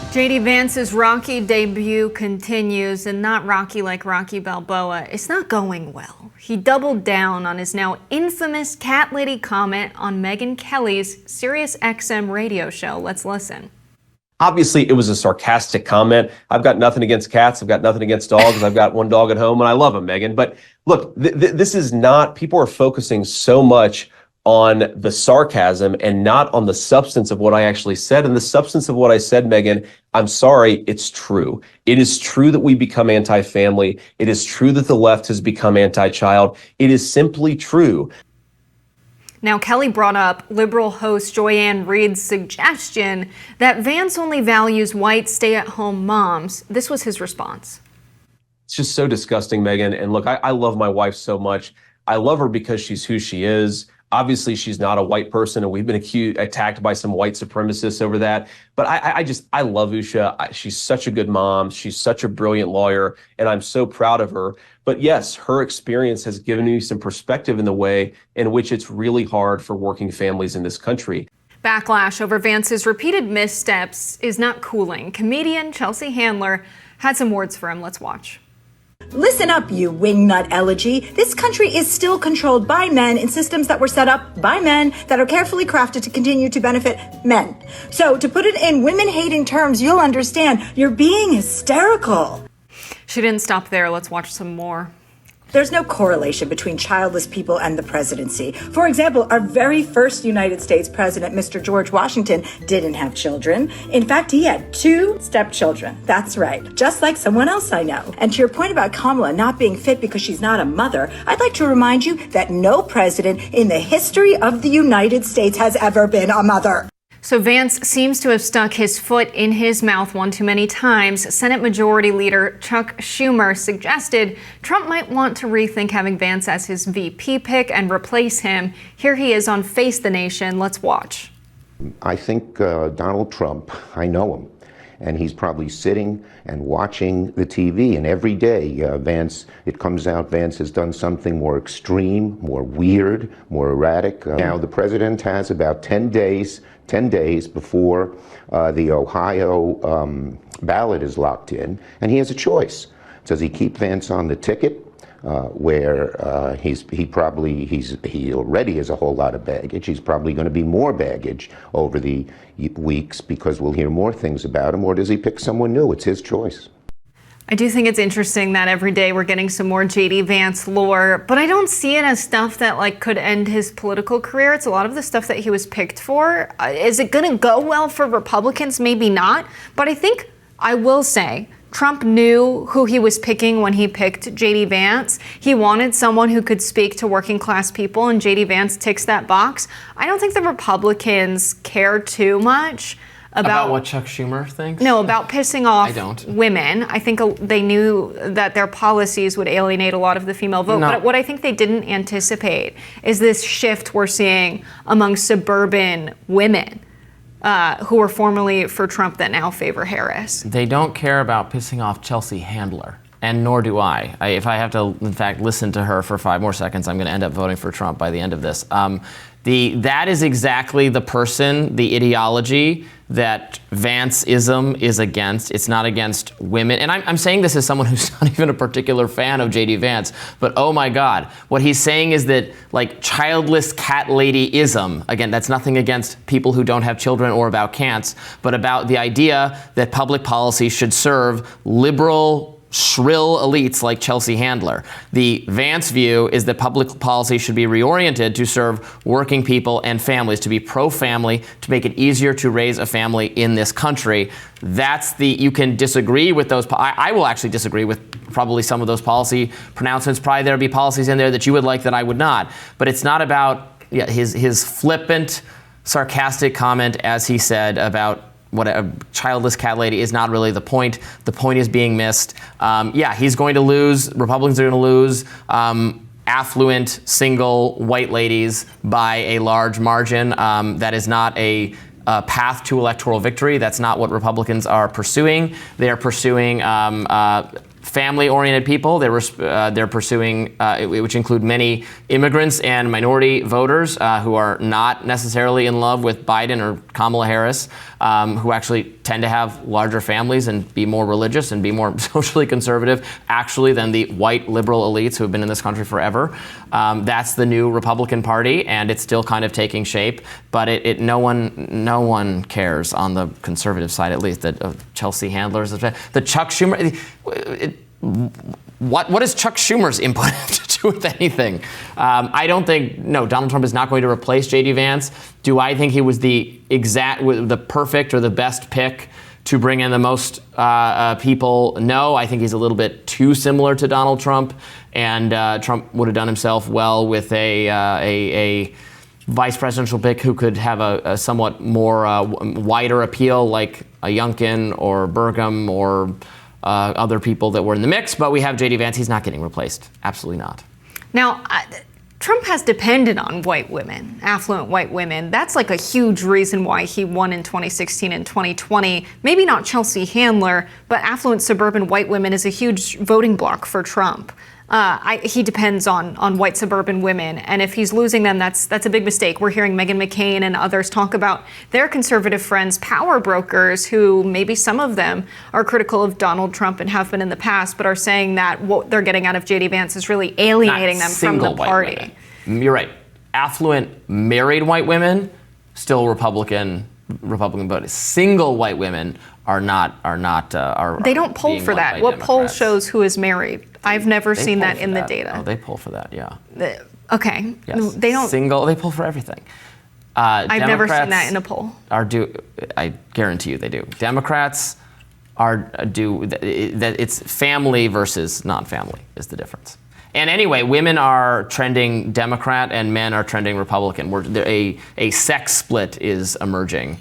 JD Vance's Rocky debut continues, and not Rocky like Rocky Balboa. It's not going well. He doubled down on his now infamous cat lady comment on Megyn Kelly's SiriusXM radio show. Let's listen. Obviously, it was a sarcastic comment. I've got nothing against cats. I've got nothing against dogs. I've got one dog at home, and I love him, Megyn. But look, this is not, people are focusing so much on the sarcasm and not on the substance of what I actually said. And the substance of what I said, Megyn, I'm sorry, it's true. It is true that we become anti-family. It is true that the left has become anti-child. It is simply true. Now, Kelly brought up liberal host Joy-Ann Reid's suggestion that Vance only values white stay-at-home moms. This was his response. It's just so disgusting, Megyn. And look, I love my wife so much. I love her because she's who she is. Obviously, she's not a white person, and we've been attacked by some white supremacists over that. But I love Usha. She's such a good mom. She's such a brilliant lawyer, and I'm so proud of her. But yes, her experience has given me some perspective in the way in which it's really hard for working families in this country. Backlash over Vance's repeated missteps is not cooling. Comedian Chelsea Handler had some words for him. Let's watch. Listen up, you wingnut elegy. This country is still controlled by men in systems that were set up by men that are carefully crafted to continue to benefit men. So to put it in women-hating terms, you'll understand you're being hysterical. She didn't stop there. Let's watch some more. There's no correlation between childless people and the presidency. For example, our very first United States president, Mr. George Washington, didn't have children. In fact, he had 2 stepchildren. That's right. Just like someone else I know. And to your point about Kamala not being fit because she's not a mother, I'd like to remind you that no president in the history of the United States has ever been a mother. So Vance seems to have stuck his foot in his mouth one too many times. Senate Majority Leader Chuck Schumer suggested Trump might want to rethink having Vance as his VP pick and replace him. Here he is on Face the Nation. Let's watch. I think Donald Trump, I know him, and he's probably sitting and watching the TV, and every day Vance, it comes out Vance has done something more extreme, more weird, more erratic. Now the president has about 10 days before the Ohio ballot is locked in, and he has a choice. Does he keep Vance on the ticket, where he already has a whole lot of baggage? He's probably going to be more baggage over the weeks because we'll hear more things about him, or does he pick someone new? It's his choice. I do think it's interesting that every day we're getting some more JD Vance lore, but I don't see it as stuff that could end his political career. It's a lot of the stuff that he was picked for. Is it going to go well for Republicans? Maybe not. But I think I will say Trump knew who he was picking when he picked JD Vance. He wanted someone who could speak to working class people, and JD Vance ticks that box. I don't think the Republicans care too much about what Chuck Schumer thinks? No, about pissing off women. I think they knew that their policies would alienate a lot of the female vote. But what I think they didn't anticipate is this shift we're seeing among suburban women who were formerly for Trump that now favor Harris. They don't care about pissing off Chelsea Handler. And nor do I. If I have to, in fact, listen to her for 5 more seconds, I'm going to end up voting for Trump by the end of this. That is exactly the person, the ideology that Vance-ism is against. It's not against women. And I'm saying this as someone who's not even a particular fan of JD Vance, but oh my God, what he's saying is that childless cat lady-ism, again, that's nothing against people who don't have children or about cats, but about the idea that public policy should serve liberal, shrill elites like Chelsea Handler. The Vance view is that public policy should be reoriented to serve working people and families, to be pro-family, to make it easier to raise a family in this country. You can disagree with those. I will actually disagree with probably some of those policy pronouncements. Probably there'll be policies in there that you would like that I would not. But it's not about his flippant, sarcastic comment, as he said, about what a childless cat lady is not really the point. The point is being missed. He's going to lose. Republicans are going to lose affluent, single, white ladies by a large margin. That is not a path to electoral victory. That's not what Republicans are pursuing. They are pursuing family-oriented people. They're pursuing, which include many immigrants and minority voters who are not necessarily in love with Biden or Kamala Harris, who actually tend to have larger families and be more religious and be more socially conservative, actually, than the white liberal elites who have been in this country forever. That's the new Republican Party, and it's still kind of taking shape. But no one cares on the conservative side, at least. The Chelsea Handlers, the Chuck Schumer. What is Chuck Schumer's input have to do with anything? I don't think, no, Donald Trump is not going to replace J.D. Vance. Do I think he was the perfect or the best pick to bring in the most people? No, I think he's a little bit too similar to Donald Trump, and Trump would have done himself well with a vice presidential pick who could have a somewhat more wider appeal, like a Youngkin or Burgum or other people that were in the mix. But we have J.D. Vance. He's not getting replaced. Absolutely not. Now, Trump has depended on white women, affluent white women. That's like a huge reason why he won in 2016 and 2020. Maybe not Chelsea Handler, but affluent suburban white women is a huge voting bloc for Trump. He depends on white suburban women, and if he's losing them, that's a big mistake. We're hearing Megyn McCain and others talk about their conservative friends, power brokers, who maybe some of them are critical of Donald Trump and have been in the past, but are saying that what they're getting out of J.D. Vance is really alienating them from the party. You're right. Affluent married white women, still Republican voters. Single white women are not. They don't poll for that. What poll shows who is married? I've never seen that in the data. Oh, they poll for that, yeah. Okay. Yes. They don't. They poll for everything. I've never seen that in a poll. I guarantee you they do. Democrats it's family versus non-family is the difference. And anyway, women are trending Democrat and men are trending Republican. A sex split is emerging,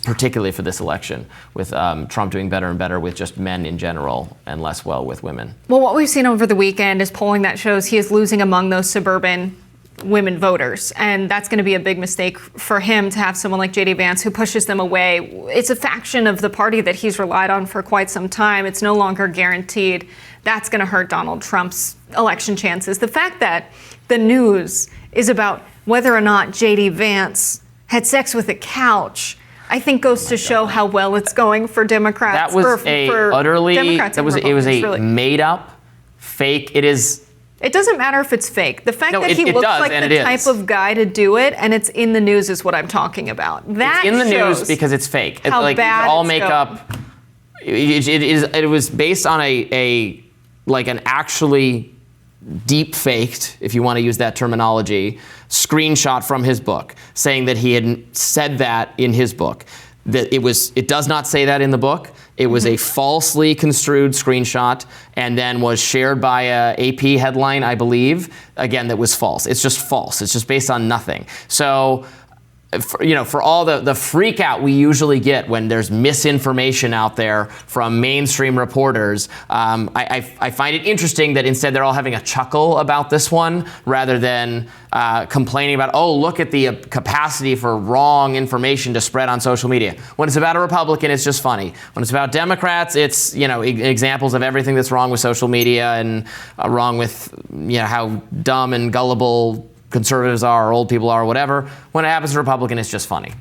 particularly for this election, with Trump doing better and better with just men in general and less well with women. Well, what we've seen over the weekend is polling that shows he is losing among those suburban women voters, and that's going to be a big mistake for him to have someone like J.D. Vance who pushes them away. It's a faction of the party that he's relied on for quite some time. It's no longer guaranteed. That's going to hurt Donald Trump's election chances. The fact that the news is about whether or not J.D. Vance had sex with a couch, I think goes to show how well it's going for Democrats. That was it was a made up, fake. It doesn't matter if it's fake. The fact that he looks like the type is. of guy to do it, and it's in the news, is what I'm talking about. That it's in the news because it's fake. How like bad all it's makeup. It was based on an actually deep faked, if you want to use that terminology, screenshot from his book, saying that he had said that in his book. That it does not say that in the book. It was a falsely construed screenshot and then was shared by a AP headline, I believe, again, that was false. It's just false. It's just based on nothing. So, for all the freak out we usually get when there's misinformation out there from mainstream reporters, I find it interesting that instead they're all having a chuckle about this one rather than complaining about, oh, look at the capacity for wrong information to spread on social media. When it's about a Republican, it's just funny. When it's about Democrats, it's examples of everything that's wrong with social media and wrong with how dumb and gullible conservatives are or old people are or whatever. When it happens to Republican, it's just funny.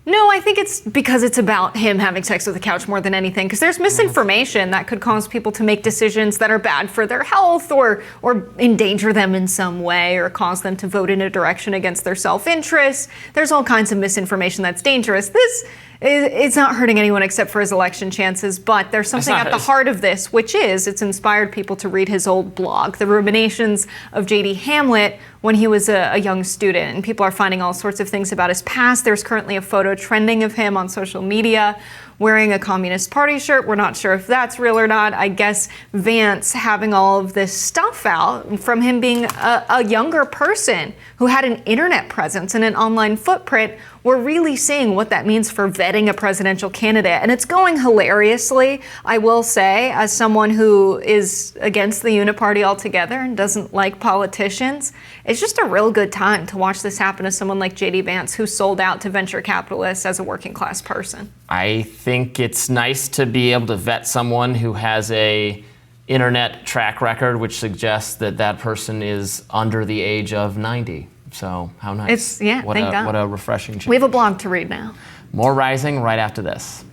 No, I think it's because it's about him having sex with a couch more than anything, because there's misinformation that could cause people to make decisions that are bad for their health or endanger them in some way or cause them to vote in a direction against their self-interest. There's all kinds of misinformation that's dangerous. It's not hurting anyone except for his election chances, but there's something at the heart of this, which is it's inspired people to read his old blog, The Ruminations of J.D. Hamlet, when he was a young student, and people are finding all sorts of things about his past. There's currently a photo trending of him on social media wearing a Communist Party shirt. We're not sure if that's real or not. I guess Vance having all of this stuff out from him being a younger person who had an internet presence and an online footprint we're really seeing what that means for vetting a presidential candidate. And it's going hilariously, I will say, as someone who is against the uniparty altogether and doesn't like politicians. It's just a real good time to watch this happen to someone like JD Vance, who sold out to venture capitalists as a working class person. I think it's nice to be able to vet someone who has a internet track record which suggests that that person is under the age of 90. So how nice. Thank God. What a refreshing change. We have a blog to read now. More Rising right after this.